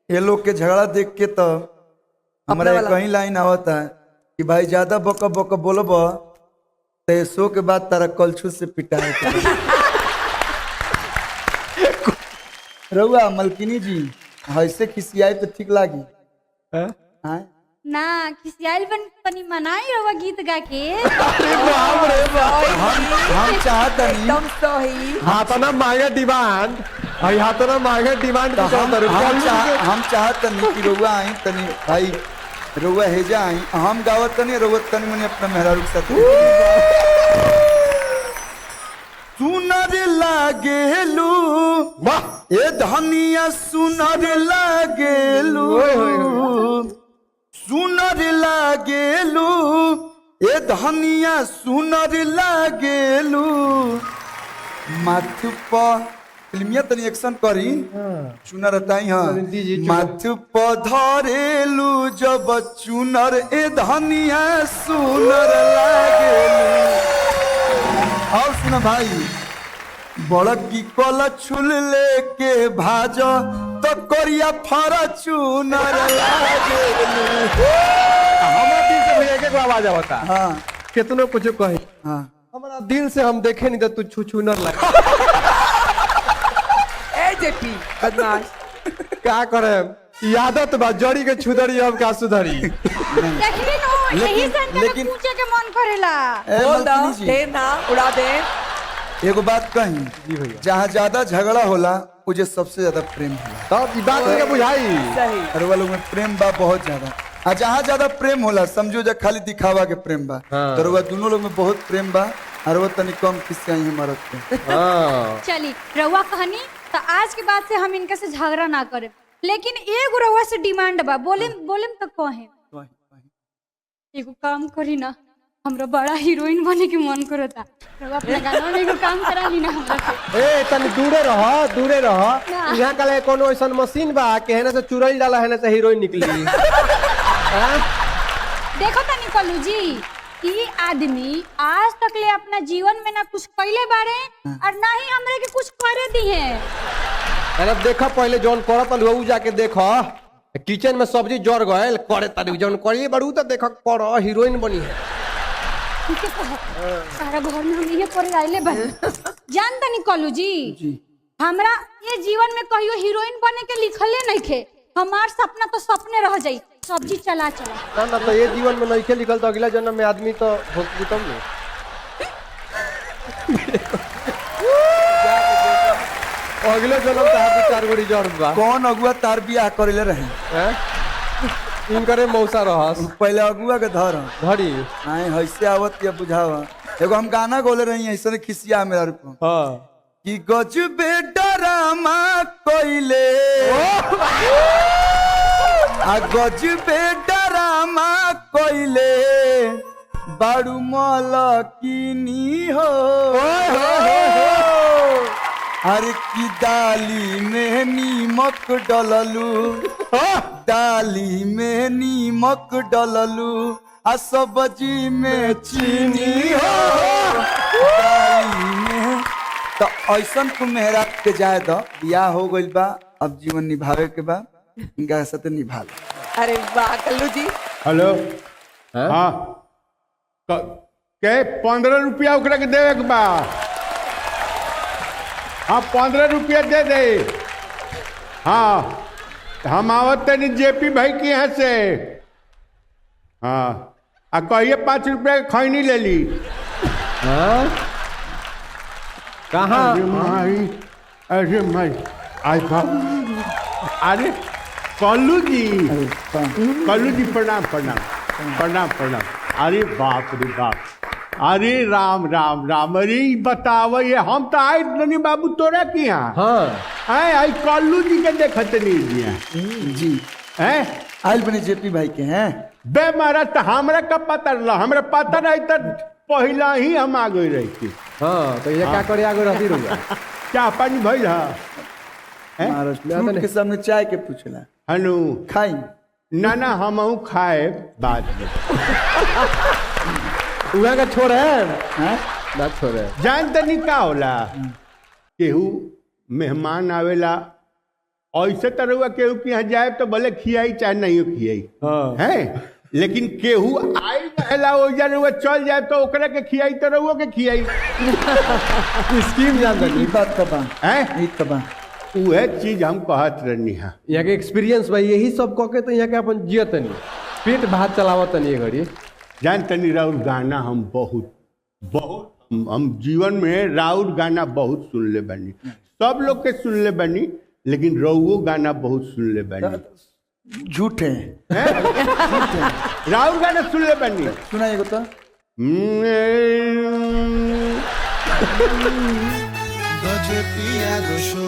ये लोग के झगड़ा देख के तो हमारा कहीं लाइन आवता है कि भाई ज्यादा बक बक बोलब तो शो के बाद तारा कलछू से पिटाए रहुआ मलकिनी जी ऐसे खिसियाई तो ठीक लागी हाँ? ना खिसियाल बन पनी मनाई रवा गीत गा के हम चाहता नहीं एकदम सही। हाथना मांगे डिमांड आई हाथना मांगे डिमांड तो हम चाहता नहीं कि रहुआ आई तनी भाई रहुआ हेजा आई हम गावत तनी रहुआ तनी मने अपना मेहरारू के साथ सुनर लागेलू ए धनिया सुनर लागेलू सुनर लागेलू ए धनिया सुनर लागेलू माथ पर फिल्मिया तनी एक्शन करी चुनर हटाई हाँ माथ पर धरेलू जब चुनर ए धनिया सुनर लागेलू और सुना भाई बड़की कल छुल लेके भाज तो करिया फरा चुनर एक आवाज आवता हाँ कितनो कुछ कही हाँ हमारा दिल से हम देखे नहीं तो तू छू छू न लगे ए जेपी बदमाश क्या करे आदत बा जड़ी के छुदरी हम का सुधरी देखली नो यही सन के लेकिन- पूछे के मन करेला बोल दो मलकिनी जी, दे ना उड़ा दे। एगो बात कही जहाँ ज्यादा झगड़ा होला मुझे सबसे ज्यादा प्रेम होला तब ई बात के बुझाई सही हर वालों में प्रेम बा बहुत ज्यादा आ जहाँ ज्यादा प्रेम होला समझो जा खाली दिखावा के प्रेम बा हाँ। तो दोनों लोग में बहुत प्रेम बा और वो तनी कम किस्से आई हमारा हां चली रउआ कहनी तो आज के बाद से हम इनके से झगड़ा ना करे लेकिन एगो रउआ से डिमांड बा बोले तो कहे एगो काम करी ना हमरा बड़ा हीरोइन बने के मन करता रउआ अपना गाना में एगो काम करा ली ना हमरा से ए तनी दूरे रह ना। यहाँ कले कोनो ऐसा मशीन बा के हेने से चुरैल डाला हेने से हीरोइन निकली हां देखो तनी कल्लू जी ई आदमी आज तक ले अपना जीवन में ना कुछ कैले बारे और ना ही हमरे के कुछ करे दी है अरे देखा पहले जौन करत लू जाके देखो किचन में सब्जी जर गए करे तारी जौन करिए बड़ू तो देखो कर हीरोइन बनी है ठीक है सारा घर में हम ये पर आइले बा जान तनी कल्लू जी हमरा ये जीवन में कहियो हीरोइन बने के लिखले नहीं थे हमार सपना तो सपने रह जाई सब्जी चला ना तो ये जीवन में नहीं लिखल तो अगला जन्म में आदमी तो भोग तब नहीं अगले जन्म तो हाथ चार गोड़ी जर बा कौन अगुआ तार बियाह करेले रहे हैं? इनकरे मौसा रहस पहले अगुआ के धर धरी आए हैसे आवत या बुझावा एगो हम गाना गोले रही ऐसे खिसिया मेरा रूप हां कि गजबे डरामा कोइले आ गजबे डरामा कोइले बाड़ू मलकिनी हो अरे की दाली में नीमक डललू दाली में नीमक डललू आ सब्जी में चीनी हो दाली में तो ऐसा तू मेहराब के जाए दो बियाह हो गइल बा अब जीवन निभावे के बा इनका साथ निभा लो अरे वाह कल्लू जी। हेलो हैं? हाँ के 15 रुपया ओकरा के देवे के बा हाँ 15 रुपया दे दे हाँ हम आवत तनी जेपी भाई के यहाँ से हाँ आ कहिए 5 रुपया के खैनी ले ली हां कहां अरे माई आई बाप अरे कल्लू जी प्रणाम प्रणाम प्रणाम प्रणाम अरे बाप रे बाप अरे राम राम राम अरे ई बताव ये हम तो आए नहीं बाबू तोरा की यहाँ हां है आई कल्लू जी के देखत नहीं दिया जी है आयल बने जेपी भाई के हैं बे मारा तो हमरा का पता रहा हमरा पता रही तो पहला ही हम आ गई रही थी हां तो ये क्या करे आगे रहती रुआ क्या पानी भइल है महाराष्ट्र के सामने चाय के पूछला हनु खाई ना ना हम खाए बाद में उहा का छोड़ है हैं ना छोड़े जान तनी का होला केहू मेहमान आवेला ऐसे तो रहुआ केहू के यहाँ जाए तो भले खियाई चाहे नहीं खियाई है, लेकिन केहू आई रहेला ओइजा रहुआ चल जाए तो ओकरा के खियाई तो रहुआ के खियाई स्कीम जान ई दनी बात कबा है। ई कबा उहे चीज हम कहत रहनी है। यहाँ के एक्सपीरियंस भाई यही सब कह के तो यहाँ के अपन जियत तनी पेट भात चलावत तनी ये घड़ी। जान तनी राउर गाना हम बहुत बहुत हम जीवन में राउर गाना बहुत सुन ले बनी, सब लोग के सुन ले बनी, लेकिन रउओ गाना बहुत सुन ले बनी। झूठे हैं? राउर गाना सुन ले बनी। सुनाइएगा तो गजे पिया गोशो